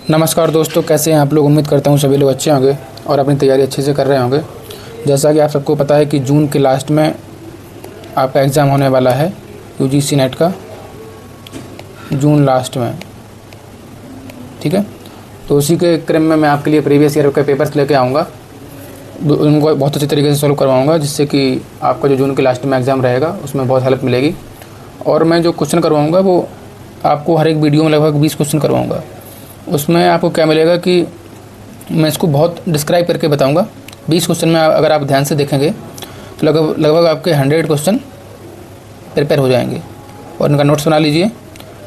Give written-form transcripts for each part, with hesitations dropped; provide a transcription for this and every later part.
नमस्कार दोस्तों, कैसे हैं आप लोग। उम्मीद करता हूँ सभी लोग अच्छे होंगे और अपनी तैयारी अच्छे से कर रहे होंगे। जैसा कि आप सबको पता है कि जून के लास्ट में आपका एग्ज़ाम होने वाला है यूजीसी नेट का, जून लास्ट में। ठीक है, तो उसी के क्रम में मैं आपके लिए प्रीवियस ईयर के पेपर्स लेके आऊँगा, उनको बहुत अच्छे तरीके से सॉल्व करवाऊँगा, जिससे कि आपका जो जून के लास्ट में एग्ज़ाम रहेगा उसमें बहुत हेल्प मिलेगी। और मैं जो क्वेश्चन करवाऊँगा वो आपको हर एक वीडियो में लगभग 20 क्वेश्चन करवाऊँगा। उसमें आपको क्या मिलेगा कि मैं इसको बहुत डिस्क्राइब करके बताऊंगा। 20 क्वेश्चन में अगर आप ध्यान से देखेंगे तो लगभग आपके 100 क्वेश्चन प्रिपेयर हो जाएंगे। और उनका नोट्स बना लीजिए,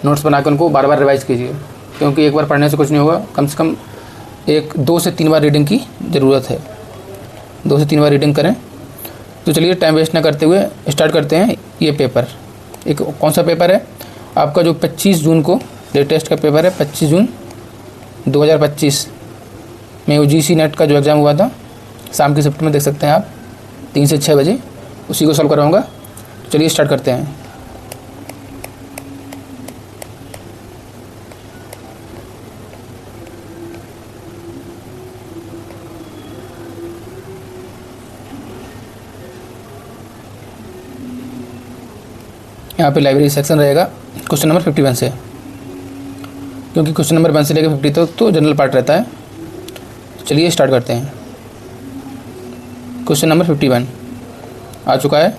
नोट्स बना के उनको बार बार रिवाइज़ कीजिए, क्योंकि एक बार पढ़ने से कुछ नहीं होगा। कम से कम 2 से 3 बार रीडिंग की ज़रूरत है, 2 से 3 बार रीडिंग करें। तो चलिए टाइम वेस्ट ना करते हुए स्टार्ट करते हैं ये पेपर। एक कौन सा पेपर है आपका, जो 25 जून को लेटेस्ट का पेपर है। 25 जून 2025 में यूजीसी नेट का जो एग्ज़ाम हुआ था, शाम की शिफ्ट में देख सकते हैं आप, 3 से 6 बजे, उसी को सॉल्व करवाऊँगा। चलिए स्टार्ट करते हैं। यहाँ पे लाइब्रेरी सेक्शन रहेगा क्वेश्चन नंबर 51 से, क्योंकि क्वेश्चन नंबर 1 से लेकर 50 तक तो जनरल पार्ट रहता है। चलिए स्टार्ट करते हैं। क्वेश्चन नंबर 51 आ चुका है।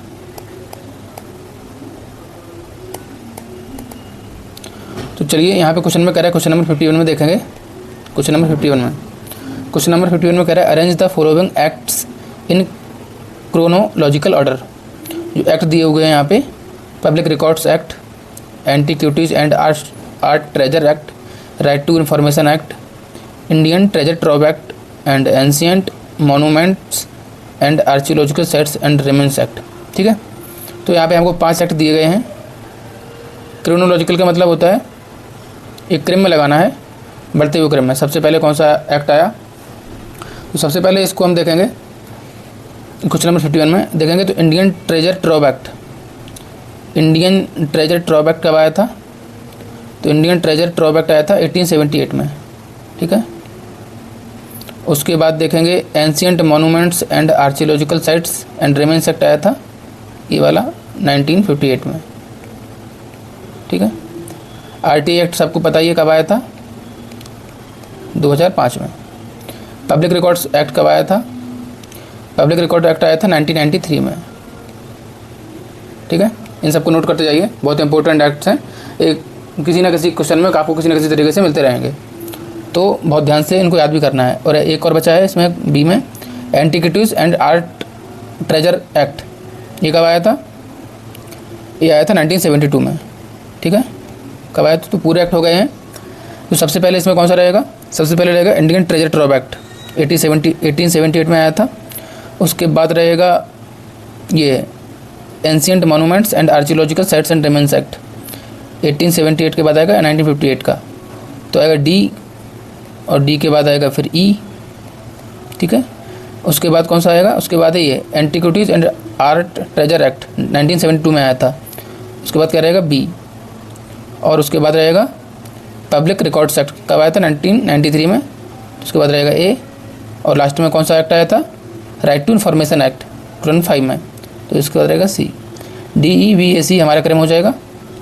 तो चलिए यहाँ पे क्वेश्चन में कह रहा है, क्वेश्चन नंबर 51 में देखेंगे। क्वेश्चन नंबर 51 में कह रहा है arrange the following acts in chronological order. जो एक्ट दिए हुए हैं यहाँ पे, public records act, antiquities and art treasure act, right to information act, Indian treasure trove act and ancient monuments and archaeological sites and remains act. ठीक है, तो यहाँ पे हमको 5 एक्ट दिए गए हैं। क्रोनोलॉजिकल का मतलब होता है एक क्रम में लगाना है, बढ़ते हुए क्रम में। सबसे पहले कौन सा एक्ट आया, तो सबसे पहले इसको हम देखेंगे क्वेश्चन नंबर 51 में देखेंगे। तो Indian treasure trove act, Indian treasure trove act कब आया था, तो इंडियन ट्रेजर ट्रॉव एक्ट आया था 1878 में। ठीक है, उसके बाद देखेंगे ancient monuments and archaeological sites and remains act आया था, ये वाला 1958 में। ठीक है, आरटीआई एक्ट सबको पता ही है कब आया था, 2005 में। पब्लिक रिकॉर्ड्स एक्ट कब आया था, पब्लिक रिकॉर्ड एक्ट आया था 1993 में। ठीक है, इन सबको नोट करते जाइए, बहुत इंपॉर्टेंट एक्ट्स हैं। एक किसी ना किसी क्वेश्चन में आपको किसी न किसी तरीके से मिलते रहेंगे, तो बहुत ध्यान से इनको याद भी करना है। और एक और बचा है इसमें बी में, antiquities and art treasure act. ये कब आया था, ये आया था 1972 में। ठीक है, कब आया था, तो पूरे एक्ट हो गए हैं। तो सबसे पहले इसमें कौन सा रहेगा, सबसे पहले रहेगा इंडियन ट्रेजर ट्रॉव एक्ट, 1878 में आया था। उसके बाद रहेगा ये ancient monuments and archaeological sites and remains act, 1878 के बाद आएगा 1958 का, तो आएगा डी, और डी के बाद आएगा फिर ई। ठीक है, उसके बाद कौन सा आएगा, उसके बाद है ये antiquities and art treasure act, 1972 में आया था। उसके बाद क्या रहेगा बी, और उसके बाद रहेगा पब्लिक रिकॉर्ड्स एक्ट, कब आया था, 1993 में। उसके बाद रहेगा ए, और लास्ट में कौन सा एक्ट आया था, राइट टू इन्फॉर्मेशन एक्ट, 2005 में। तो इसके बाद रहेगा सी, डी ई वी ए सी हमारा क्रम हो जाएगा।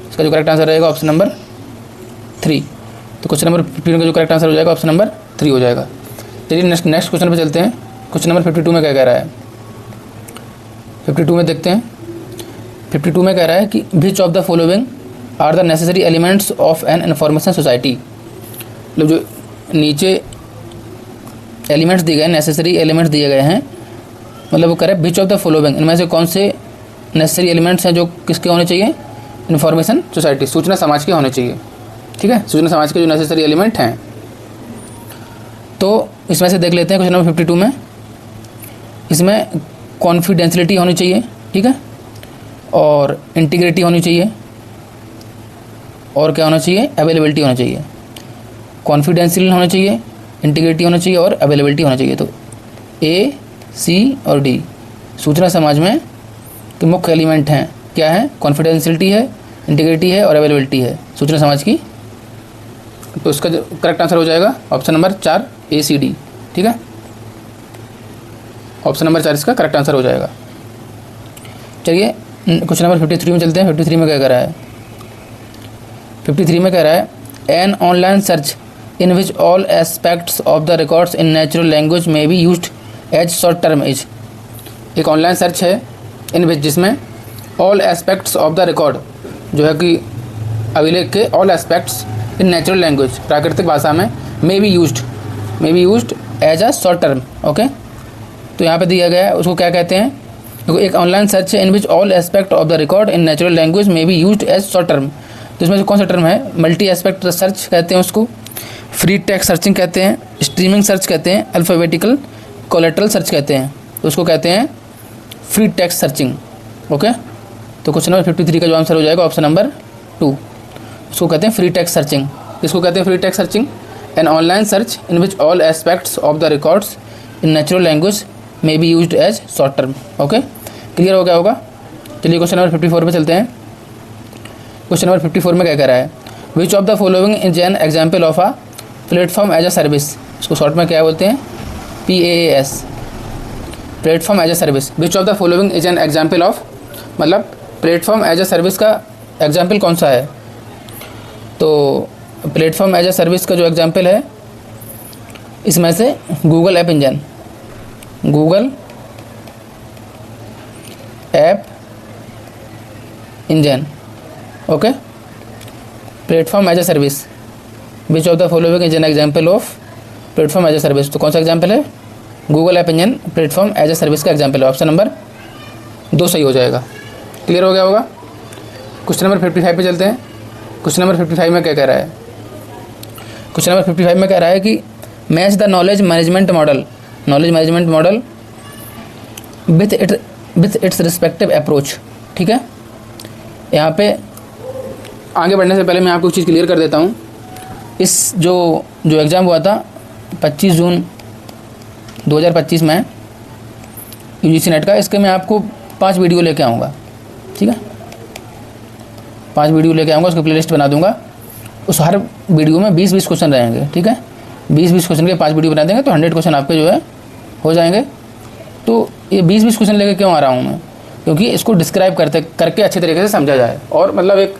इसका जो करेक्ट आंसर रहेगा ऑप्शन नंबर 3। तो क्वेश्चन नंबर 15 का जो करेक्ट आंसर हो जाएगा ऑप्शन नंबर 3 हो जाएगा। चलिए नेक्स्ट क्वेश्चन पे चलते हैं। क्वेश्चन नंबर 52 में क्या कह रहा है, 52 में देखते हैं। 52 में कह रहा है कि which of the following are the necessary elements of an information society. मतलब जो नीचे एलिमेंट्स दिए गए हैं, नेसेसरी एलिमेंट्स दिए गए हैं, मतलब वो कह रहा है विच ऑफ द फॉलोइंग, इनमें से कौन से नेसेसरी एलिमेंट्स हैं जो किसके होने चाहिए, इन्फॉर्मेशन सोसाइटी, सूचना समाज के होने चाहिए। ठीक है, सूचना समाज के जो नेसेसरी एलिमेंट हैं, तो इसमें से देख लेते हैं। क्वेश्चन नंबर 52 में इसमें कॉन्फिडेंशियलिटी होनी चाहिए, ठीक है, और इंटीग्रिटी होनी चाहिए, और क्या होना चाहिए, अवेलेबिलिटी होना चाहिए। कॉन्फिडेंशियल होना चाहिए, इंटीग्रिटी होना चाहिए और अवेलेबिलिटी होना चाहिए। तो ए, सी और डी सूचना समाज में के मुख्य एलिमेंट हैं। क्या है, कॉन्फिडेंशियलिटी है, इंटीग्रिटी है और अवेलेबिलिटी है सूचना समाज की तो इसका जो करेक्ट आंसर हो जाएगा ऑप्शन नंबर 4 ACD। ठीक है, ऑप्शन नंबर 4 इसका करेक्ट आंसर हो जाएगा। चलिए क्वेश्चन नंबर 53 में चलते हैं। 53 में क्या कह रहा है? 53 में कह रहा है an online search in which all aspects of the records in natural language may be used as short term is. एक ऑनलाइन सर्च है इन विच जिसमें all aspects of the record जो है कि अभिलेख के all aspects in natural language प्राकृतिक भाषा में may be used as a short term. Okay, तो यहाँ पे दिया गया है उसको क्या कहते हैं? देखो, एक ऑनलाइन सर्च है in which all aspect of the record in natural language may be used as short term. तो इसमें से कौन सा टर्म है? मल्टी एस्पेक्ट सर्च कहते हैं उसको, फ्री टेक्स्ट सर्चिंग कहते हैं, स्ट्रीमिंग सर्च कहते हैं, अल्फ़ाबेटिकल कोलेटरल सर्च कहते हैं। तो उसको कहते हैं फ्री टेक्स्ट सर्चिंग। ओके, तो क्वेश्चन नंबर 53 का जो आंसर हो जाएगा ऑप्शन नंबर 2, उसको कहते हैं फ्री टेक्स्ट सर्चिंग। इसको कहते हैं free text searching, an online search in which all aspects of the records in natural language may be used as short term. Okay, clear हो गया होगा। चलिए क्वेश्चन नंबर 54 पे चलते हैं। क्वेश्चन नंबर 54 में क्या कह रहा है? Which of the following is an example of a platform as a service. इसको शॉर्ट में क्या बोलते हैं? PaaS, platform as a service. Which of the following is an example of, मतलब प्लेटफॉर्म एज अ सर्विस का example कौन सा है? तो प्लेटफॉर्म एज अ सर्विस का जो एग्जाम्पल है इसमें से Google app engine, Google app engine. Okay, platform as a service, which of the following is an example of platform as a service. तो कौन सा एग्जाम्पल है? Google app engine platform as a service का example है। Option number 2 सही हो जाएगा। Clear हो गया होगा। क्वेश्चन नंबर 55 पे चलते हैं। क्वेश्चन नंबर 55 में क्या कह रहा है? क्वेश्चन नंबर 55 में कह रहा है कि match the knowledge management model with its respective approach. ठीक है, यहाँ पे आगे बढ़ने से पहले मैं आपको एक चीज़ क्लियर कर देता हूँ। इस जो एग्ज़ाम हुआ था 25 जून 2025 में UGC नेट का, इसके मैं आपको 5 वीडियो लेके आऊँगा। ठीक है, 5 वीडियो लेके आऊँगा, उसकी प्लेलिस्ट बना दूँगा। उस हर वीडियो में 20-20 क्वेश्चन रहेंगे। ठीक है, 20-20 क्वेश्चन के 5 वीडियो बना देंगे तो 100 क्वेश्चन आपके जो है हो जाएंगे। तो ये 20-20 क्वेश्चन लेके क्यों आ रहा हूँ मैं? क्योंकि इसको डिस्क्राइब करके अच्छे तरीके से समझा जाए। और मतलब एक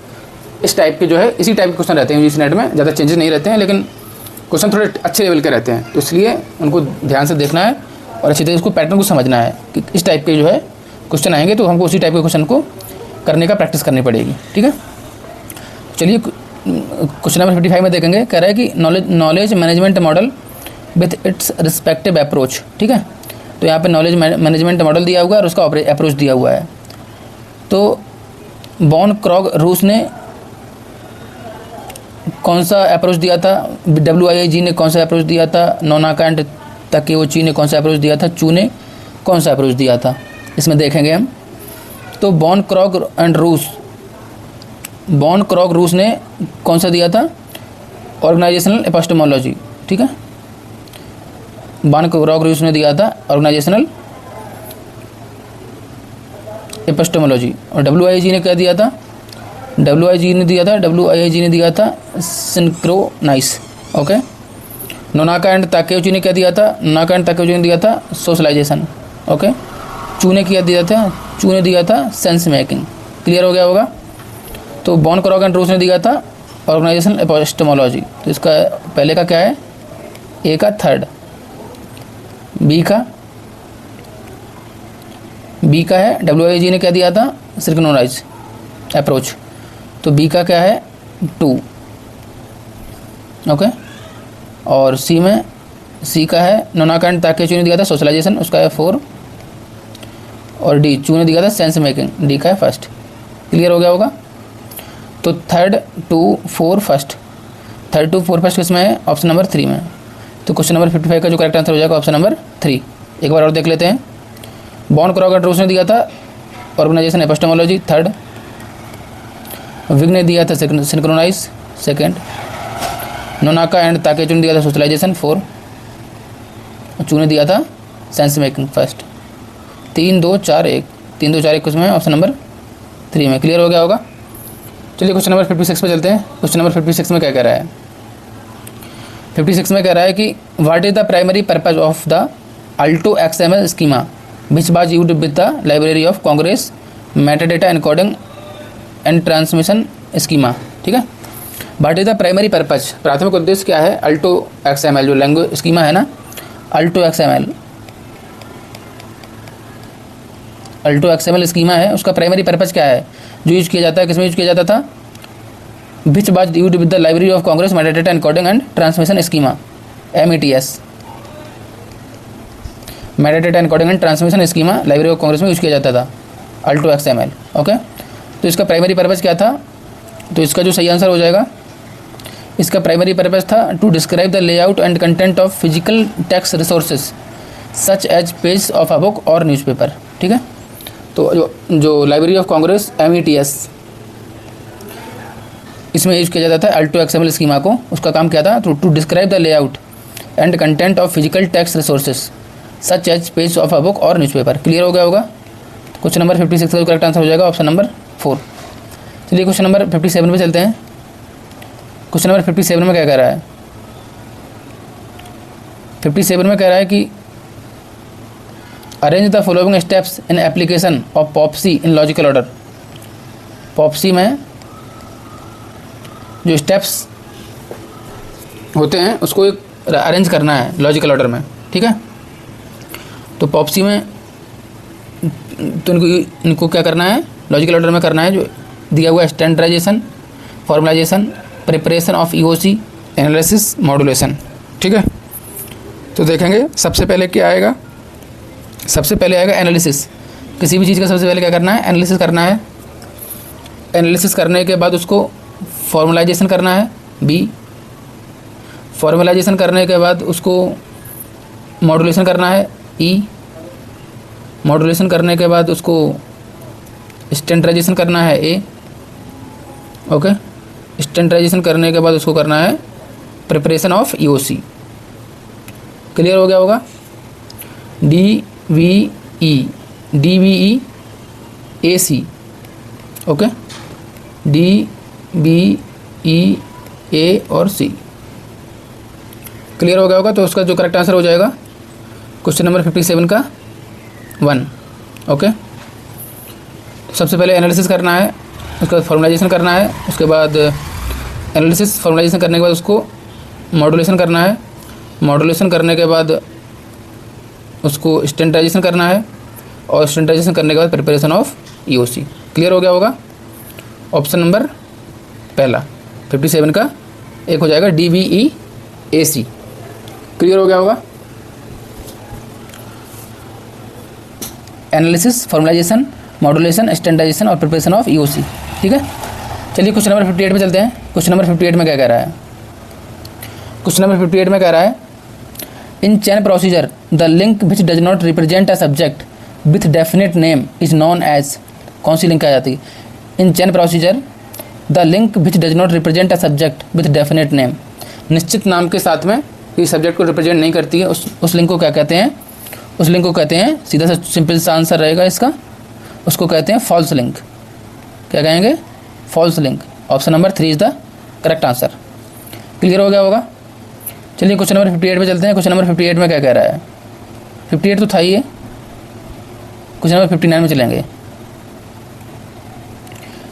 इस टाइप के जो है इसी टाइप के क्वेश्चन रहते हैं UGC नेट में, ज़्यादा चेंजेस नहीं रहते हैं, लेकिन क्वेश्चन थोड़े अच्छे लेवल के रहते हैं। तो इसलिए उनको ध्यान से देखना है और अच्छी तरीके से उसको पैटर्न को समझना है कि इस टाइप के जो है क्वेश्चन आएंगे तो हमको उसी टाइप के क्वेश्चन को करने का प्रैक्टिस करनी पड़ेगी। ठीक है, चलिए क्वेश्चन नंबर 55 में देखेंगे। कह रहा है कि knowledge management model with its respective approach. ठीक है, तो यहाँ पे नॉलेज मैनेजमेंट मॉडल दिया हुआ है और उसका अप्रोच दिया हुआ है। तो बॉन क्रॉग रूस ने कौन सा अप्रोच दिया था? WIAG ने कौन सा अप्रोच दिया था? नोनाका एंड ताकेउची ने कौन सा अप्रोच दिया था? चू ने कौन सा अप्रोच दिया था? इसमें देखेंगे हम। तो बॉन क्रॉग रूस ने कौन सा दिया था? Organisational epistemology. ठीक है, बॉन क्रॉग रूस ने दिया था ऑर्गेनाइजेशनल एपिस्टेमोलॉजी। और WIAG ने क्या दिया था? WIAG ने दिया था synchronise. Okay, Nonaka and Takeuchi ने क्या दिया था? नोनाका एंड ताकेउची ने दिया था सोशलाइजेशन। ओके, चू ने दिया था सेंस मेकिंग। क्लियर हो गया होगा। तो बॉन क्रॉग एंड रूस ने दिया था ऑर्गेनाइजेशनल एपिस्टेमोलॉजी। तो इसका पहले का क्या है? ए का थर्ड, बी का है WIAG ने क्या दिया था? Synchronise approach. तो बी का क्या है? 2। ओके, और सी का है नोनाका एंड ताकेउची ने दिया था सोशलाइजेशन, उसका है 4। और डी चू ने दिया था सेंस मेकिंग, डी का है फर्स्ट। क्लियर हो गया होगा। तो 3rd to 4 first, 3rd to 4 first किसमें है? ऑप्शन नंबर 3 में। तो क्वेश्चन नंबर 55 का जो करेक्ट आंसर हो जाएगा ऑप्शन नंबर 3। एक बार और देख लेते हैं। बॉन क्रॉग एंड रूस ने दिया था ऑर्गेनाइजेशन एपिस्टेमोलॉजी 3rd, विग ने दिया था synchronise 2nd, Nonaka and Takeuchi ने दिया था सोशलाइजेशन 4, और चू ने दिया था सेंस मेकिंग फर्स्ट। 3 2 4 1 कुछ में ऑप्शन नंबर 3 में। क्लियर हो गया होगा। चलिए क्वेश्चन नंबर 56 पे चलते हैं। क्वेश्चन नंबर 56 में क्या कह रहा है? 56 में कह रहा है कि what is the primary purpose of the Alto XML schema which was used with the library of Congress metadata encoding and transmission schema. ठीक है, what is the primary purpose, प्राथमिक उद्देश्य क्या है अल्टो XML जो लैंग्वेज स्कीमा है ना, Alto XML schema है, उसका प्राइमरी पर्पज क्या है जो यूज किया जाता है, किसमें यूज किया जाता था, which was used with the library of Congress metadata encoding and transmission schema METS, metadata encoding and transmission schema library of Congress में यूज किया जाता था अल्टो XML। ओके, तो इसका प्राइमरी पर्पज क्या था, तो इसका जो सही आंसर हो जाएगा, इसका प्राइमरी पर्पज था to describe the layout and content of physical text resources such as page of a book और न्यूज़पेपर। ठीक है, तो जो लाइब्रेरी ऑफ कांग्रेस METS इसमें यूज किया जाता था अल्टो XML स्कीमा को, उसका काम क्या था, to describe the layout and content of physical text resources such as page of a book और न्यूज़पेपर। क्लियर हो गया होगा। क्वेश्चन नंबर 56 का करेक्ट आंसर हो जाएगा ऑप्शन नंबर 4। चलिए क्वेश्चन नंबर 57 पे चलते हैं। क्वेश्चन नंबर 57 में क्या कह रहा है, 57 में कह रहा है कि arrange the following steps in application of Popsy in logical order. Popsy में जो स्टेप्स होते हैं उसको एक अरेंज करना है लॉजिकल ऑर्डर में। ठीक है, तो पॉप्सी में तो इनको क्या करना है, लॉजिकल ऑर्डर में करना है जो दिया हुआ standardisation, formalisation, preparation of EOC, analysis, modulation. ठीक है, तो देखेंगे सबसे पहले क्या आएगा, सबसे पहले आएगा एनालिसिस। किसी भी चीज़ का सबसे पहले क्या करना है, एनालिसिस करना है। एनालिसिस करने के बाद उसको फॉर्मलाइजेशन करना है B, फॉर्मलाइजेशन करने के बाद उसको मॉड्यूलेशन करना है E, मॉड्यूलेशन करने के बाद उसको स्टैंडर्डाइजेशन करना है A। ओके, स्टैंडर्डाइजेशन करने के बाद उसको करना है प्रिपरेशन ऑफ EOC। क्लियर हो गया होगा। DVE AC। ओके, DVE और C क्लियर हो गया होगा। तो उसका जो करेक्ट आंसर हो जाएगा क्वेश्चन नंबर 57 का 1। ओके, सबसे पहले एनालिसिस करना है, उसके बाद फॉर्मलाइजेशन करना है, उसके बाद एनालिसिस फॉर्मलाइजेशन करने के बाद उसको मॉड्यूलेशन करना है, मॉड्यूलेशन करने के बाद उसको स्टैंडर्डाइजेशन करना है और स्टैंडर्डाइजेशन करने के बाद प्रिपरेशन ऑफ EOC। क्लियर हो गया होगा। ऑप्शन नंबर पहला 57 का एक हो जाएगा DVE AC। क्लियर हो गया होगा। एनालिसिस, फॉर्मलाइजेशन, मॉड्यूलेशन, स्टैंडर्डाइजेशन और प्रिपरेशन ऑफ EOC। ठीक है, चलिए क्वेश्चन नंबर 58 पे चलते हैं। क्वेश्चन नंबर 58 में क्या कह रहा है, क्वेश्चन नंबर 58 में कह रहा है in chain procedure the link which does not represent a subject with definite name is known as. कौन सी लिंक आ जाती है, in chain procedure the link which does not represent a subject with definite name, निश्चित नाम के साथ में किसी सब्जेक्ट को रिप्रेजेंट नहीं करती है, उस लिंक को क्या कहते हैं, उस लिंक को कहते हैं, सीधा सा सिंपल सा आंसर रहेगा इसका, उसको कहते हैं फॉल्स लिंक। क्या कहेंगे, false link. Option number 3 is the correct answer. Clear हो गया होगा। चलिए क्वेश्चन नंबर 58 पे चलते हैं। क्वेश्चन नंबर 58 में क्या कह रहा है, 58 तो था ही है, क्वेश्चन नंबर 59 में चलेंगे।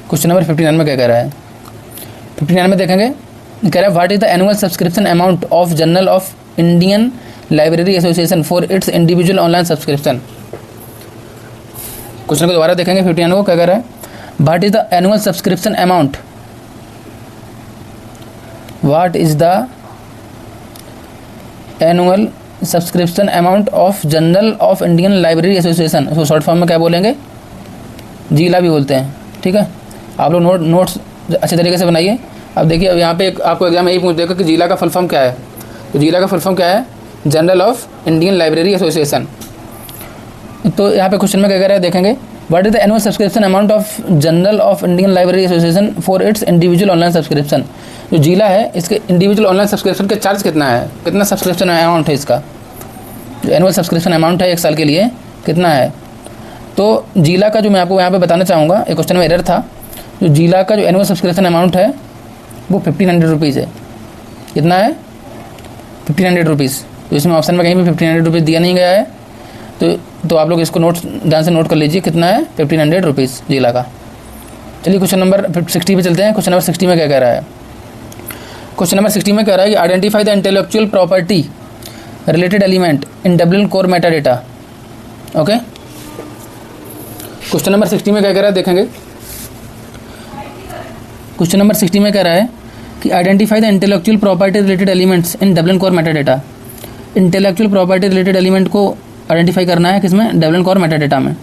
क्वेश्चन नंबर 59 में क्या कह रहा है, 59 में देखेंगे, कह रहा है what is the annual subscription amount of journal of Indian library association for its individual online subscription. Question को दोबारा देखेंगे 59 को, क्या कह रहा है, what is the annual subscription amount, what is the annual subscription amount of journal of Indian library association. उसको short form में क्या बोलेंगे, जीला भी बोलते हैं। ठीक है, आप लोग नोट्स अच्छे तरीके से बनाइए। अब देखिए, अब यहाँ पे आपको एग्जाम में यही पूछ देगा कि जीला का फुल फॉर्म क्या है। तो जीला का फुल फॉर्म क्या है, journal of Indian library association. तो यहाँ पे क्वेश्चन में क्या कह रहा है, देखेंगे what is the annual subscription amount of journal of Indian library association for its individual online subscription. जो जीला है इसके इंडिविजुअल ऑनलाइन सब्सक्रिप्शन का चार्ज कितना है, कितना सब्सक्रिप्शन अमाउंट है इसका, जो एनुअल सब्सक्रिप्शन अमाउंट है 1 साल के लिए कितना है। तो जीला का जो मैं आपको यहाँ पे बताना चाहूँगा, एक क्वेश्चन में एरर था, जो जीला का जो एनुअल सब्सक्रिप्शन अमाउंट है वो 1500 रुपीज़ है। कितना है, 1500 रुपीज़। तो इसमें ऑप्शन में कहीं भी 1500 रुपीज़ दिया नहीं गया है, तो आप लोग इसको ध्यान से नोट कर लीजिए कितना है 1500 रुपीज़ जिला का। चलिए क्वेश्चन नंबर 60 पे चलते हैं। क्वेश्चन नंबर 60 में क्या कह रहा है? क्वेश्चन नंबर 60 में कह रहा है कि identify the intellectual property related element in Dublin core Meta data. Okay, question number 60 में क्या कह रहा है देखेंगे। क्वेश्चन नंबर 60 में कह रहा है कि identify the intellectual property related elements in Dublin core Meta data. Intellectual property related element को आइडेंटिफाई करना है किसमें? डबलिन कोर मेटा डेटा में।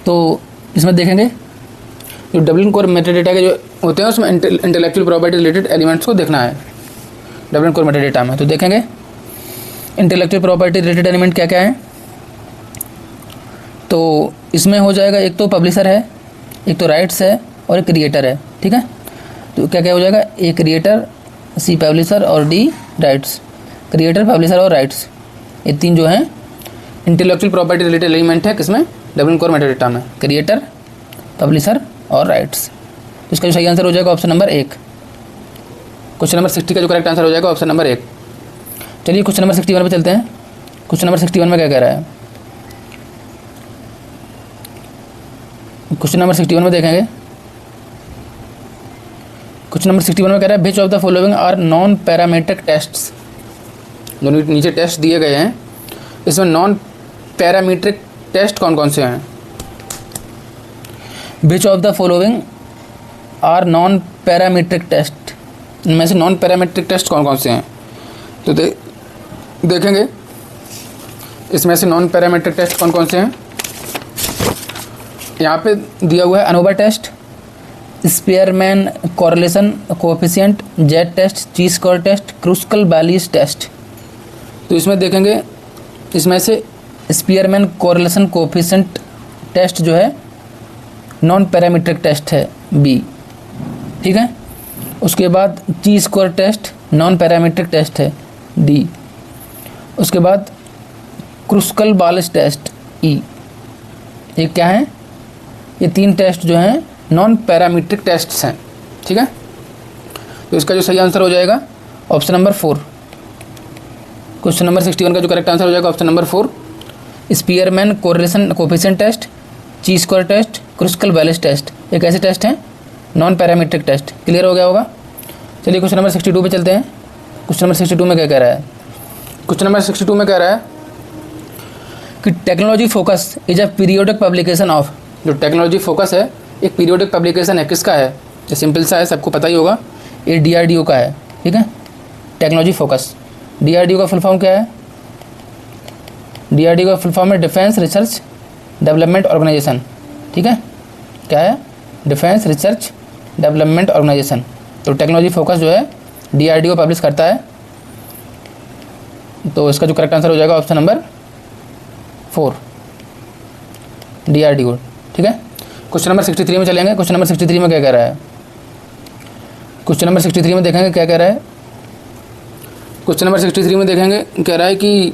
तो इसमें देखेंगे जो डबलिन कोर मेटा डेटा के जो होते हैं उसमें इंटेलेक्चुअल प्रॉपर्टी रिलेटेड एलिमेंट्स को देखना है डबलिन कोर मेटा डेटा में। तो देखेंगे इंटेलेक्चुअल प्रॉपर्टी रिलेटेड एलिमेंट क्या क्या है। तो इसमें हो जाएगा, एक तो पब्लिशर है, एक तो राइट्स है और एक क्रिएटर है। ठीक है, तो क्या क्या हो जाएगा? ए क्रिएटर, सी पब्लिशर और डी राइट्स। क्रिएटर, पब्लिशर और राइट्स, ये तीन जो हैं इंटेलेक्चुअल प्रॉपर्टी रिलेटेड एलिमेंट है किसमें? डबलिन कोर मेटा डेटा में। क्रिएटर, पब्लिशर और राइट्स। तो इसका जो सही आंसर हो जाएगा ऑप्शन नंबर 1। क्वेश्चन नंबर 60 का जो करेक्ट आंसर हो जाएगा ऑप्शन नंबर 1। चलिए क्वेश्चन नंबर 61 पे चलते हैं। क्वेश्चन नंबर 61 में क्या कह रहा है? क्वेश्चन नंबर 61 में देखेंगे। क्वेश्चन नंबर 61 में कह रहा है which of the following are non parametric tests. जो नीचे टेस्ट दिए गए हैं इसमें नॉन पैरामीट्रिक टेस्ट कौन कौन से हैं? Which of the following are non parametric test, इनमें से नॉन पैरामीट्रिक टेस्ट कौन कौन से हैं? तो देखेंगे इसमें से नॉन पैरामीट्रिक टेस्ट कौन कौन से हैं। यहाँ पे दिया हुआ है ANOVA test, Spearman correlation coefficient, Z test, chi square test, Kruskal Wallis test. तो इसमें देखेंगे इसमें से स्पीयरमैन कॉरलेशन कोएफिशिएंट टेस्ट जो है नॉन पैरामीट्रिक टेस्ट है, बी। ठीक है, उसके बाद chi square test non parametric test है, डी। उसके बाद क्रूस्कल बैलिस टेस्ट, ई। ये क्या है? ये तीन टेस्ट जो हैं नॉन पैरामीट्रिक टेस्ट्स हैं। ठीक है, तो इसका जो सही आंसर हो जाएगा ऑप्शन नंबर 4। क्वेश्चन नंबर 61 का जो करेक्ट आंसर हो जाएगा option number 4, Spearman correlation coefficient test, chi square test, Kruskal Wallis test. एक ऐसे टेस्ट हैं नॉन पैरामीट्रिक टेस्ट। क्लियर हो गया होगा। चलिए क्वेश्चन नंबर 62 पे चलते हैं। क्वेश्चन नंबर 62 में क्या कह रहा है? क्वेश्चन नंबर 62 में कह रहा है कि technology focus is a periodic publication of. जो टेक्नोलॉजी फोकस है एक पीरियोडिक पब्लिकेशन है, किसका है? ये सिंपल सा है, सबको पता ही होगा, ये DRDO का है। ठीक है, टेक्नोलॉजी फोकस। DRDO का फुल फॉर्म क्या है? DRDO का फुल फॉर्म है डिफेंस रिसर्च डेवलपमेंट ऑर्गेनाइजेशन। ठीक है, क्या है? Defence research development organisation. तो टेक्नोलॉजी फोकस जो है DRDO पब्लिश करता है। तो इसका जो करेक्ट आंसर हो जाएगा ऑप्शन नंबर 4, DRDO। ठीक है, क्वेश्चन नंबर 63 में चलेंगे। क्वेश्चन नंबर 63 में क्या कह रहा है? क्वेश्चन नंबर 63 में देखेंगे क्या कह रहा है। क्वेश्चन नंबर 63 में देखेंगे कह रहा है कि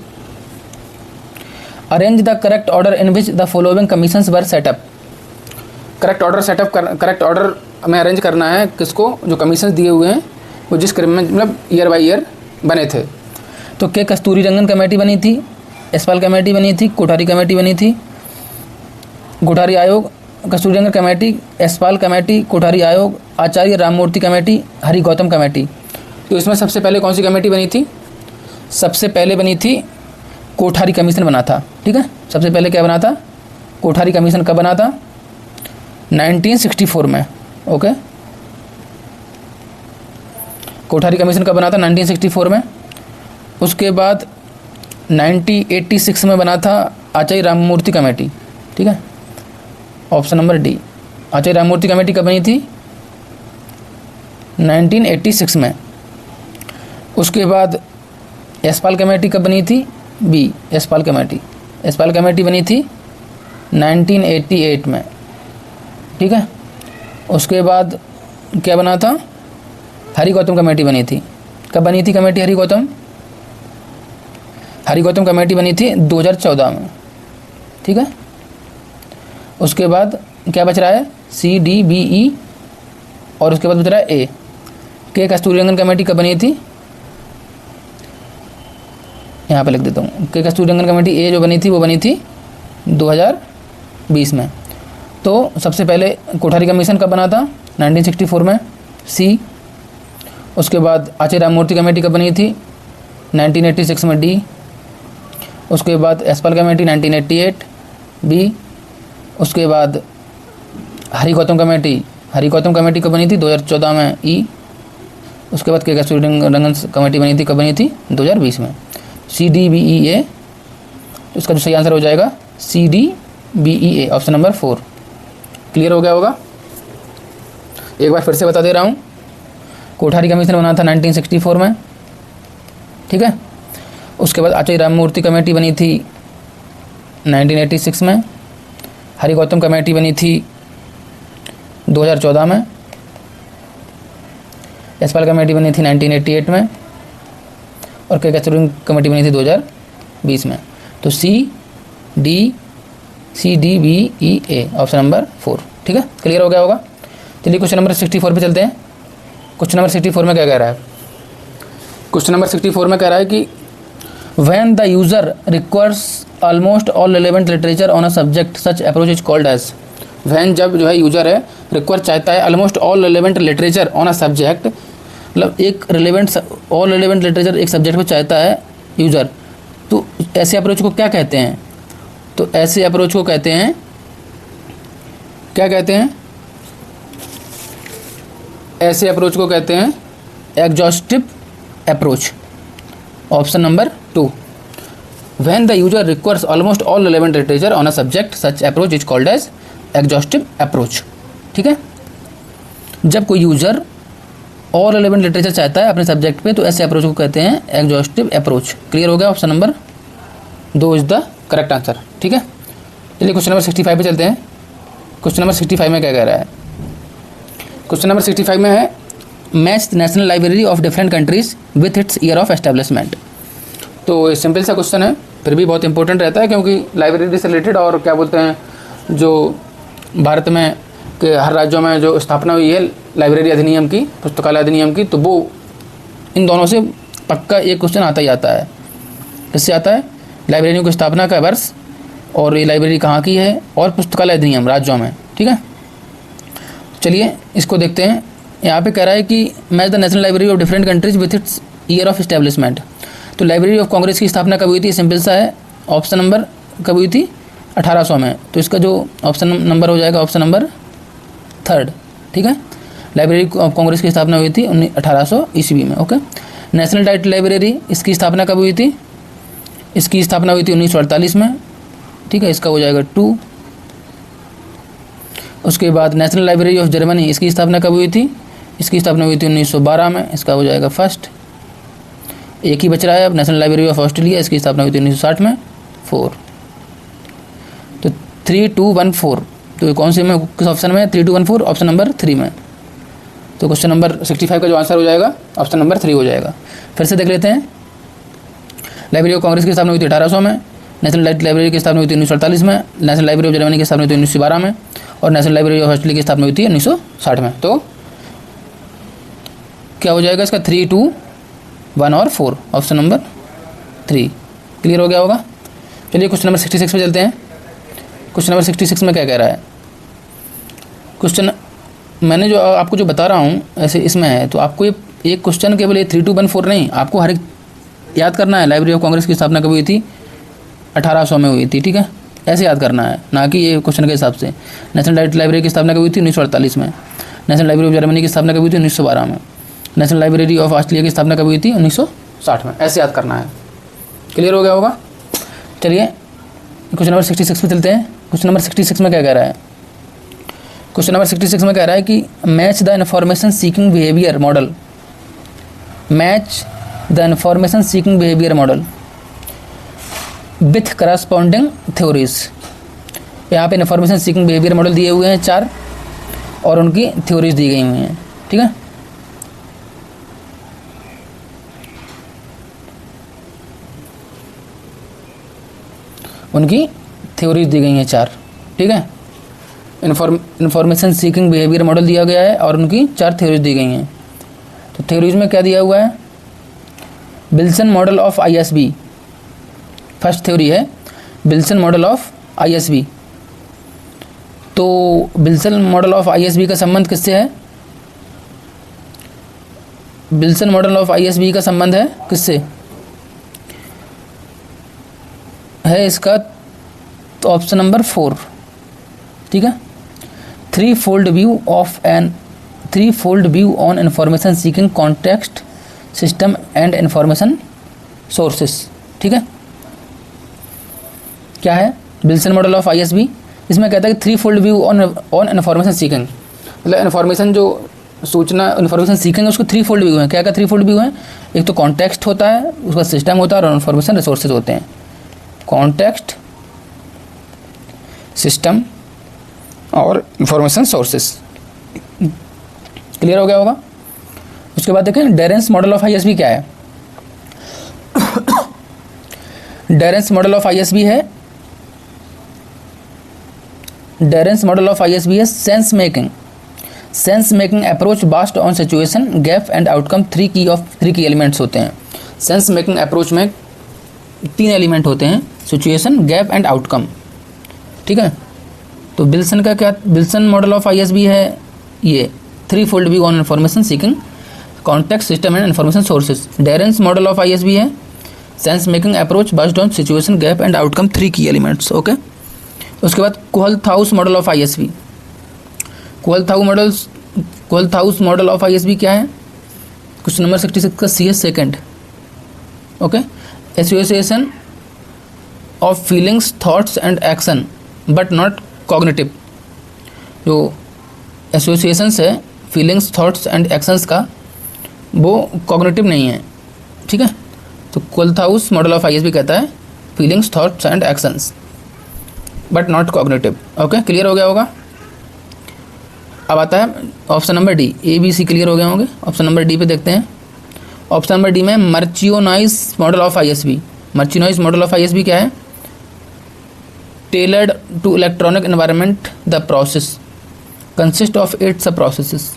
arrange the correct order in which the following commissions were set up. Correct order setup correct order में अरेंज करना है किसको? जो कमीशन दिए हुए हैं वो जिस क्रम में मतलब ईयर बाई ईयर बने थे। तो के कस्तूरी रंगन कमेटी बनी थी, यशपाल कमेटी बनी थी, कोठारी कमेटी बनी थी, कोठारी आयोग, कस्तूरी रंगन कमेटी, यशपाल कमेटी, कोठारी आयोग, आचार्य राममूर्ति कमेटी, हरि गौतम कमेटी। तो इसमें सबसे पहले कौन सी कमेटी बनी थी? सबसे पहले बनी थी कोठारी कमीशन बना था। ठीक है, सबसे पहले क्या बना था? कोठारी कमीशन कब बना था? 1964 में। ओके, कोठारी कमीशन कब बना था? 1964 में। उसके बाद 1986 में बना था आचार्य राममूर्ति कमेटी। ठीक है, ऑप्शन नंबर डी। आचार्य राममूर्ति कमेटी कब बनी थी? 1986 में। उसके बाद यशपाल कमेटी कब बनी थी? B, Yashpal committee. Yashpal committee बनी थी 1988 में। ठीक है, उसके बाद क्या बना था? हरि गौतम कमेटी बनी थी। कब बनी थी कमेटी हरि गौतम? हरि गौतम कमेटी बनी थी 2014 में। ठीक है, उसके बाद क्या बच रहा है? C, D, B, E और उसके बाद बच रहा है A। के कस्तूरी रंगन कमेटी कब बनी थी? यहाँ पे लिख देता हूँ। के कस्तूरिरंगन कमेटी ए जो बनी थी वो बनी थी 2020 में। तो सबसे पहले कोठारी कमीशन कब बना था? 1964 में, सी। उसके बाद आचार्य राममूर्ति कमेटी कब बनी थी? 1986 में, डी। उसके बाद एसपाल कमेटी 1988, बी। उसके बाद हरि गौतम कमेटी कब बनी थी? 2014 में, ई। उसके बाद के कस्तूरिरंगन कमेटी बनी थी, कब बनी थी? 2020 में, सी डी बी ई ए। इसका जो सही आंसर हो जाएगा सी डी बी ई ए, ऑप्शन नंबर 4। क्लियर हो गया होगा? एक बार फिर से बता दे रहा हूँ। कोठारी कमीशन बना था 1964 में, ठीक है। उसके बाद आचार्य राममूर्ति कमेटी बनी थी 1986 में, हरि गौतम कमेटी बनी थी 2014 में, यशपाल कमेटी बनी थी 1988 में, और के कस्तूरिरंगन कमेटी बनी थी 2020 में। तो सी डी बी ई ए, ऑप्शन नंबर 4, ठीक है। क्लियर हो गया होगा? चलिए क्वेश्चन नंबर 64 पे चलते हैं। क्वेश्चन नंबर 64 में क्या कह रहा है? क्वेश्चन नंबर 64 में कह रहा है कि when the user requires almost all relevant literature on a subject such approach is called as. When जब जो है यूजर है रिक्वायर चाहता है almost all relevant literature on a subject, मतलब एक ऑल रिलेवेंट लिटरेचर एक सब्जेक्ट पे चाहता है यूजर, तो ऐसे अप्रोच को क्या कहते हैं? तो ऐसे अप्रोच को कहते हैं, क्या कहते हैं? ऐसे अप्रोच को कहते हैं exhaustive approach, option number 2। When the user requires almost all relevant literature on a subject such approach is called as exhaustive approach, ठीक है। जब कोई यूजर ऑल रिलेवेंट लिटरेचर चाहता है अपने सब्जेक्ट पे, तो ऐसे अप्रोच को कहते हैं एग्जॉस्टिव अप्रोच। क्लियर हो गया? Option number 2 is the correct answer, ठीक है। चलिए क्वेश्चन नंबर 65 पे चलते हैं। क्वेश्चन नंबर 65 में क्या कह रहा है? क्वेश्चन नंबर 65 में है match national library of different countries with its year of establishment. तो ये सिंपल सा क्वेश्चन है, फिर भी बहुत इंपॉर्टेंट रहता है, क्योंकि लाइब्रेरी से रिलेटेड और क्या बोलते हैं, जो भारत में के हर राज्यों में जो स्थापना हुई है लाइब्रेरी अधिनियम की, पुस्तकालय अधिनियम की, तो वो इन दोनों से पक्का एक क्वेश्चन आता ही आता है। किससे आता है? लाइब्रेरियों की स्थापना का वर्ष, और ये लाइब्रेरी कहाँ की है, और पुस्तकालय अधिनियम राज्यों में, ठीक है। चलिए इसको देखते हैं। यहाँ पे कह रहा है कि match the national library of different countries with its year of establishment. तो लाइब्रेरी ऑफ कांग्रेस की स्थापना कब हुई थी? सिंपल सा है, ऑप्शन नंबर कब हुई थी? 1800 में। तो इसका जो ऑप्शन नंबर हो जाएगा ऑप्शन नंबर 3, ठीक है। लाइब्रेरी ऑफ कांग्रेस की स्थापना हुई थी 1800 ईस्वी में, ओके। नेशनल डाइट लाइब्रेरी, इसकी स्थापना कब हुई थी? इसकी स्थापना हुई थी 1948 में, ठीक है। इसका हो जाएगा 2। उसके बाद नेशनल लाइब्रेरी ऑफ जर्मनी, इसकी स्थापना कब हुई थी? इसकी स्थापना हुई थी 1912 में, इसका हो जाएगा 1st। एक ही बच रहा है अब, नेशनल लाइब्रेरी ऑफ ऑस्ट्रेलिया, इसकी स्थापना हुई थी 1960 में, 4। तो 3, 2, 1, 4, तो कौन से में किस ऑप्शन में? 3, 2, 1, 4, ऑप्शन नंबर 3 में। तो क्वेश्चन नंबर 65 का जो आंसर हो जाएगा ऑप्शन नंबर 3 हो जाएगा। फिर से देख लेते हैं। लाइब्रेरी ऑफ कांग्रेस की स्थापना हुई थी 1800 में, नेशनल डाइट लाइब्रेरी की स्थापना हुई थी 1948 में, नेशनल लाइब्रेरी ऑफ जर्मनी की स्थापना हुई थी 1912 में, और नेशनल लाइब्रेरी ऑफ ऑस्ट्रेलिया की स्थापना हुई थी 1960 में। तो क्या हो जाएगा इसका? 3, 2, 1 और 4, ऑप्शन नंबर 3। क्लियर हो गया होगा? चलिए क्वेश्चन नंबर 66 पे चलते हैं। क्वेश्चन नंबर 66 में क्या कह रहा है? क्वेश्चन मैंने जो आपको जो बता रहा हूँ ऐसे इसमें है, तो आपको ये एक क्वेश्चन केवल ये 3, 2, 1, 4 नहीं, आपको हर एक याद करना है। लाइब्रेरी ऑफ कांग्रेस की स्थापना कब हुई थी? 1800 में हुई थी, ठीक है। ऐसे याद करना है, ना कि ये क्वेश्चन के हिसाब से। नेशनल डाइट लाइब्रेरी की स्थापना कब हुई थी? 1948 में। नेशनल लाइब्रेरी ऑफ जर्मनी की स्थापना कब हुई थी? 1912 में। नेशनल लाइब्रेरी ऑफ ऑस्ट्रेलिया की स्थापना कब हुई थी? 1960 में। ऐसे याद करना है। क्लियर हो गया होगा? चलिए क्वेश्चन नंबर 66 पे चलते हैं। क्वेश्चन नंबर 66 में क्या कह रहा है? क्वेश्चन नंबर 66 में कह रहा है कि match the information seeking behaviour model, match the information seeking behaviour model with corresponding theories. यहाँ पे इन्फॉर्मेशन सीकिंग बिहेवियर मॉडल दिए हुए हैं 4, और उनकी थ्योरीज दी गई हुई हैं, ठीक है। उनकी थ्योरीज दी गई हैं 4, ठीक है। इन्फॉर्मेशन सीकिंग बिहेवियर मॉडल दिया गया है और उनकी 4 थ्योरीज दी गई हैं। तो थ्योरीज में क्या दिया हुआ है? Wilson model of ISB, first theory है विल्सन मॉडल ऑफ आईएसबी। तो विल्सन मॉडल ऑफ आईएसबी का संबंध किससे है? विल्सन मॉडल ऑफ आईएसबी का संबंध है किससे है इसका? तो ऑप्शन नंबर 4, ठीक है। Three fold view on information seeking context system and information sources, ठीक है। क्या है विल्सन मॉडल ऑफ आईएसबी? इसमें कहता है कि three fold view on information seeking, मतलब इन्फॉर्मेशन जो सूचना इन्फॉर्मेशन सीकिंग है उसको थ्री फोल्ड व्यू है। क्या क्या थ्री फोल्ड व्यू है? एक तो कॉन्टेक्स्ट होता है, उसका सिस्टम होता है और इन्फॉर्मेशन रिसोर्सेज होते हैं। कॉन्टेक्स्ट, सिस्टम और इंफॉर्मेशन सोर्सेस। क्लियर हो गया होगा। उसके बाद देखें डेरेंस मॉडल ऑफ आईएसबी क्या है। डेरेंस मॉडल ऑफ आईएसबी है sense making approach based on situation gap and outcome. Three key elements होते हैं। सेंस मेकिंग अप्रोच में 3 एलिमेंट होते हैं, सिचुएशन, गैप एंड आउटकम, ठीक है। तो विल्सन मॉडल ऑफ आईएसबी है ये three fold view on information seeking context system and information sources. Dervin's model of ISB है sense making approach based on situation gap and outcome, 3 key elements, okay. उसके बाद Kuhlthau's model of ISB. Kuhlthau's model of ISB क्या है? Question number 66 का CS second, okay. Association of feelings, thoughts and action but not cognitive. जो associations है feelings, thoughts and actions का, वो cognitive नहीं है, ठीक है। तो कोहलथाउस मॉडल ऑफ आईएसबी कहता है feelings, thoughts and actions but not cognitive, okay. Clear हो गया होगा। अब आता है option number D. ABC clear हो गए होंगे। ऑप्शन नंबर डी पे देखते हैं। ऑप्शन नंबर डी में Marchionini's model of ISB. Marchionini's model of ISB क्या है? Tailored to electronic environment the process consist of 8 sub processes.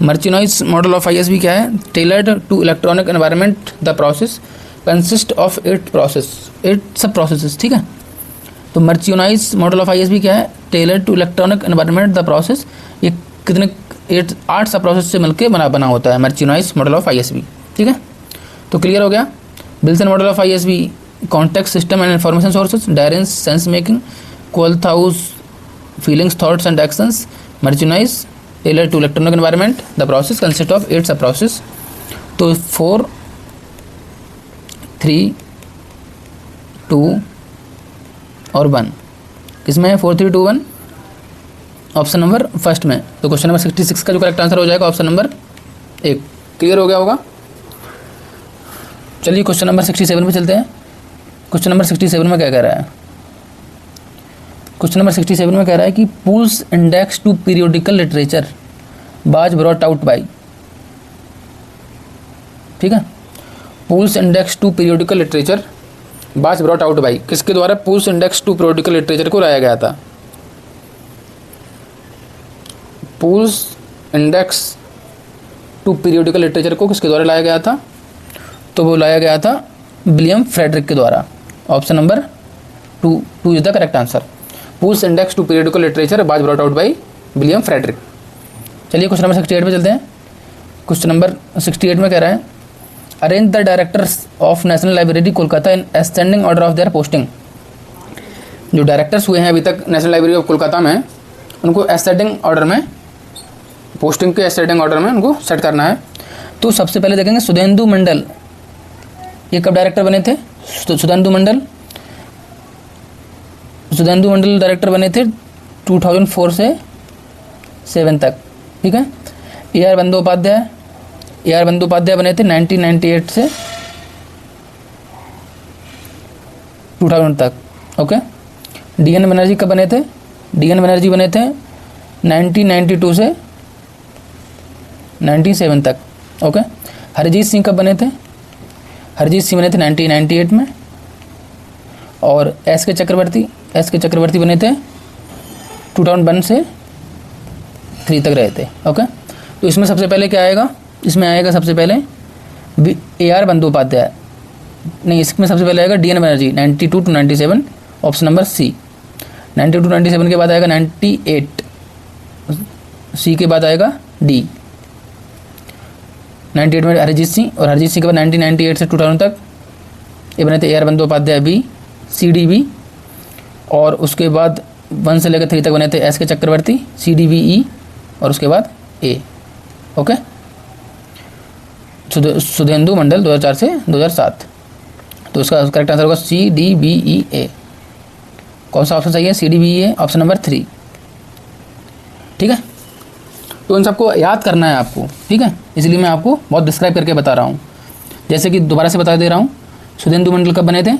Marchionini's model of ISB क्या है? Tailored to electronic environment the process consist of 8 sub processes, ठीक है। तो मर्चियोनाइज model of ISB क्या है? Tailored to electronic environment the process. ये कितने 8 sub process से मिलकर बना होता है मर्चियोनाइज मॉडल ऑफ आईएसबी, ठीक है। तो क्लियर हो गया। Wilson model of ISB context system and information sources, Dervin's sense making, Kuhlthau's feelings, thoughts and actions, Marchionini's tailored to electronic environment the process consist of 8 sub process. तो 4, 3, 2 और 1 किसमें है? 4, 3, 2, 1 option number first में। तो question number 66 का जो correct answer हो जाएगा ऑप्शन नंबर 1। क्लियर हो गया होगा। चलिए क्वेश्चन नंबर 67 पे चलते हैं। क्वेश्चन नंबर 67 में क्या कह रहा है? क्वेश्चन नंबर 67 में कह रहा है कि Poole's index to periodical literature was brought out by, ठीक है। Poole's index to periodical literature was brought out by, किसके द्वारा Poole's index to periodical literature को लाया गया था? Poole's index to periodical literature को किसके द्वारा लाया गया था? तो वो लाया गया था विलियम फ्रेडरिक के द्वारा। Option number 2 is the correct answer. Poole's index to periodical literature was brought out by William Frederick. चलिए क्वेश्चन नंबर 68 पे चलते हैं। क्वेश्चन नंबर 68 में कह रहा है arrange the directors of national library Kolkata in ascending order of their posting. जो directors हुए हैं अभी तक नेशनल लाइब्रेरी ऑफ कोलकाता में, उनको असेंडिंग ऑर्डर में, पोस्टिंग के असेंडिंग ऑर्डर में उनको सेट करना है। तो सबसे पहले देखेंगे सुधेंदु मंडल, ये कब डायरेक्टर बने थे? सुधेंदु मंडल डायरेक्टर बने थे 2004 से 7 तक, ठीक है। AR बंदोपाध्याय बने थे 1998 से 2000 तक, ओके। DN बनर्जी कब बने थे? DN बनर्जी बने थे 1992 से 97 तक, ओके। हरजीत सिंह कब बने थे? हरजीत सिंह बने थे 1998 में। और एस के चक्रवर्ती बने थे 2001 से 3 तक रहे थे, ओके। तो इसमें सबसे पहले क्या आएगा? इसमें आएगा सबसे पहले AR बंदोपाध्याय। नहीं, इसमें सबसे पहले आएगा D N Banerjee 92 to 97, option number C. 92 to 97 के बाद आएगा 98, सी के बाद आएगा डी। 98 में हरजीत सिंह, और हरजीत सिंह के बाद 1998 से 2000 तक ये बने थे A R Bandopadhyay B, C D B, और उसके बाद 1 से लेकर 3 तक बने थे एस के चक्रवर्ती, सी डी बी ई, और उसके बाद ए। ओके, सुधेंदु मंडल 2004 से 2007। तो उसका करेक्ट आंसर होगा सी डी बी ई ए। कौन सा ऑप्शन सही है? सी डी बी ई ए, ऑप्शन नंबर 3। ठीक है, तो इन सबको याद करना है आपको। ठीक है, इसलिए मैं आपको बहुत डिस्क्राइब करके बता रहा हूँ। जैसे कि दोबारा से बता दे रहा हूँ, सुधेंदु मंडल कब बने थे?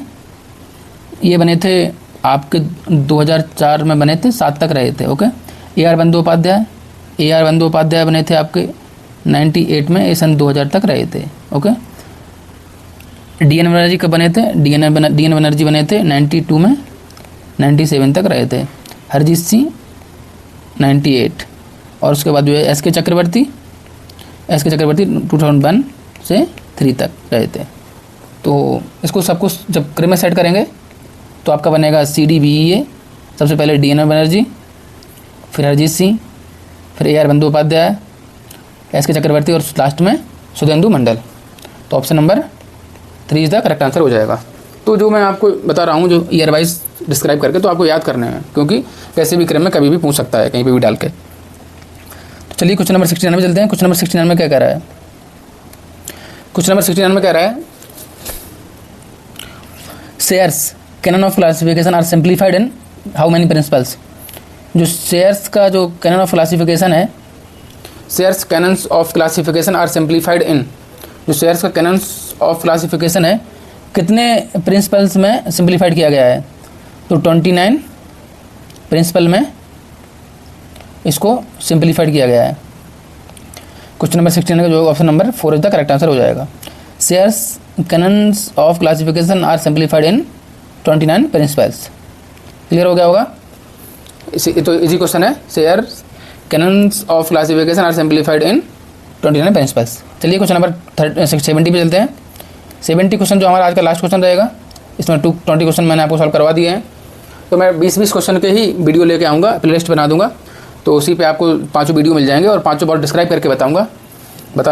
ये बने थे आपके 2004 में बने थे, 7 तक रहे थे। ओके, ए आर बंदोपाध्याय बने थे आपके 98 में, ये सन 2000 तक रहे थे। ओके, डी एन बनर्जी कब बने थे? डी एन बनर्जी बने थे 92 में, 97 तक रहे थे। हरजीत सिंह 98, और उसके बाद जो है एस के चक्रवर्ती 2001 से 3 तक रहे थे। तो इसको सबको जब क्रम में सेट करेंगे तो आपका बनेगा सी डी बी ई ए, सबसे पहले डी एन बनर्जी, फिर हरजीत सिंह, फिर ए आर बंदोपाध्याय, एस के चक्रवर्ती, और लास्ट में सुधेंदु मंडल। तो option number 3 is the correct answer हो जाएगा। तो जो मैं आपको बता रहा हूँ जो ईयर वाइज डिस्क्राइब करके, तो आपको याद करने हैं, क्योंकि कैसे भी क्रम में कभी भी पूछ सकता है, कहीं पे भी डाल के। तो चलिए क्वेश्चन नंबर 69 में चलते हैं। क्वेश्चन नंबर 69 में क्या कह रहा है? क्वेश्चन नंबर 69 में कह रहा है, Sayers canon of classification are simplified in how many principles. जो शेयर्स का जो कैनन ऑफ क्लासिफिकेशन है, Sayers canons of classification are simplified in, जो शेयर्स का कैनन्स ऑफ क्लासिफिकेशन है कितने प्रिंसिपल्स में सिंप्लीफाइड किया गया है? तो 29 प्रिंसिपल में इसको सिंप्लीफाइड किया गया है। क्वेश्चन नंबर 69 का जो option number 4 is the correct answer हो जाएगा। Sayers canons of classification are simplified in 29 principles. Clear हो गया होगा? तो इजी क्वेश्चन है, Sayers canons of classification are simplified in 29 principles. चलिए क्वेश्चन नंबर 70 पे चलते हैं। 70 क्वेश्चन जो हमारा आज का लास्ट क्वेश्चन रहेगा, इसमें 20 क्वेश्चन मैंने आपको सॉल्व करवा दिए हैं। तो मैं 20-20 क्वेश्चन के ही वीडियो लेके आऊँगा, प्लेलिस्ट बना दूंगा, तो उसी पे आपको 5 वीडियो मिल जाएंगे, और 5 बहुत डिस्क्राइब करके बता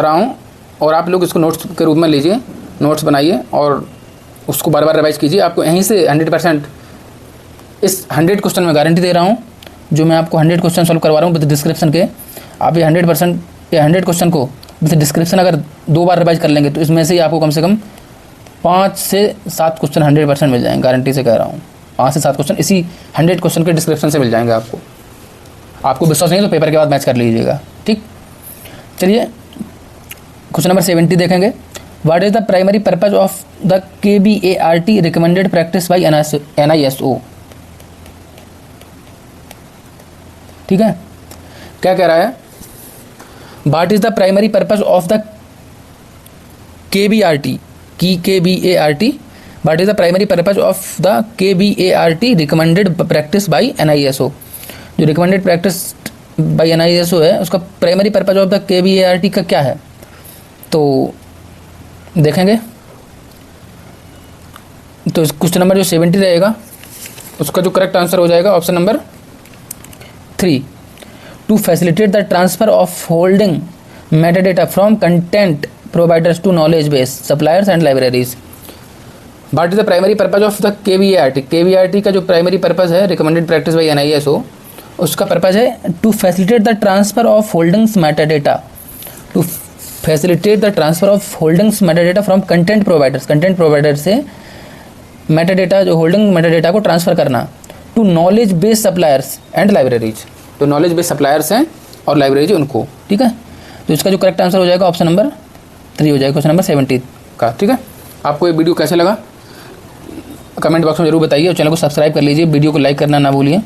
रहा हूँ। और आप लोग इसको नोट्स के रूप में लीजिए, नोट्स बनाइए और उसको बार बार रिवाइज कीजिए। आपको यहीं से 100% इस 100 क्वेश्चन में गारंटी दे रहा हूँ, जो मैं आपको 100 क्वेश्चन सॉल्व करवा रहा हूँ विद डिस्क्रिप्शन के। आप ये 100 क्वेश्चन को विद डिस्क्रिप्शन अगर 2 बार रिवाइज कर लेंगे, तो इसमें से ही आपको कम से कम 5 से 7 क्वेश्चन 100% मिल जाएंगे, गारंटी से कह रहा हूँ। 5 से 7 क्वेश्चन इसी 100 क्वेश्चन के डिस्क्रिप्शन से मिल जाएंगे आपको। आपको विश्वास नहीं तो पेपर के बाद मैच कर लीजिएगा। ठीक, चलिए क्वेश्चन नंबर 70 देखेंगे। What is the primary purpose of the KBART recommended practice by NISO। ठीक है, क्या कह रहा है? What is the primary purpose of the KBART, what is the primary purpose of the KBART recommended practice by NISO। जो recommended practice by NISO है, उसका primary purpose of the KBART का क्या है? तो देखेंगे। तो क्वेश्चन नंबर जो 70 रहेगा, उसका जो करेक्ट आंसर हो जाएगा option number 3, to facilitate the transfer of holding metadata from content providers to knowledge base suppliers and libraries. What is the primary purpose of the KBART का जो प्राइमरी पर्पज है recommended practice by NISO, उसका purpose है to facilitate the transfer of holdings metadata, to facilitate the transfer of holdings metadata from content provider से metadata, जो holding metadata को transfer करना, to knowledge based suppliers and libraries. तो knowledge based suppliers हैं और libraries उनको। ठीक है, तो इसका जो करेक्ट आंसर हो जाएगा ऑप्शन नंबर 3 हो जाएगा क्वेश्चन नंबर 70 का। ठीक है, आपको ये वीडियो कैसे लगा कमेंट बॉक्स में जरूर बताइए, और चैनल को सब्सक्राइब कर लीजिए, वीडियो को लाइक करना ना भूलिए,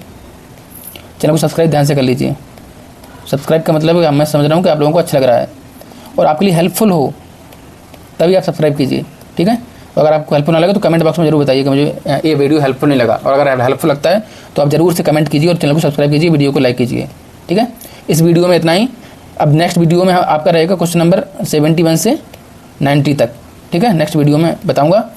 चैनल को सब्सक्राइब ध्यान से कर लीजिए। सब्सक्राइब का मतलब है मैं समझ रहा हूँ कि आप लोगों को अच्छा लग रहा है और आपके लिए हेल्पफुल हो, तभी आप सब्सक्राइब कीजिए। ठीक है, तो अगर आपको हेल्पफुल ना लगे तो कमेंट बॉक्स में जरूर बताइए कि मुझे ये वीडियो हेल्पफुल नहीं लगा, और अगर हेल्पफुल लगता है तो आप जरूर से कमेंट कीजिए और चैनल को सब्सक्राइब कीजिए, वीडियो को लाइक कीजिए। ठीक है, इस वीडियो में इतना ही। अब नेक्स्ट वीडियो में आपका रहेगा क्वेश्चन नंबर 71 से 90 तक। ठीक है, नेक्स्ट वीडियो में बताऊँगा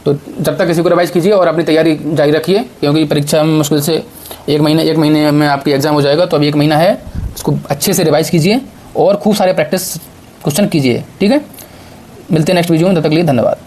तो जब तक इसी को रिवाइज़ कीजिए और अपनी तैयारी जारी रखिए, क्योंकि परीक्षा में मुश्किल से एक महीने में आपकी एग्ज़ाम हो जाएगा। तो अभी 1 महीना है, इसको अच्छे से रिवाइज़ कीजिए और खूब सारे प्रैक्टिस क्वेश्चन कीजिए। ठीक है, मिलते हैं नेक्स्ट वीडियो में, तब तक के लिए धन्यवाद।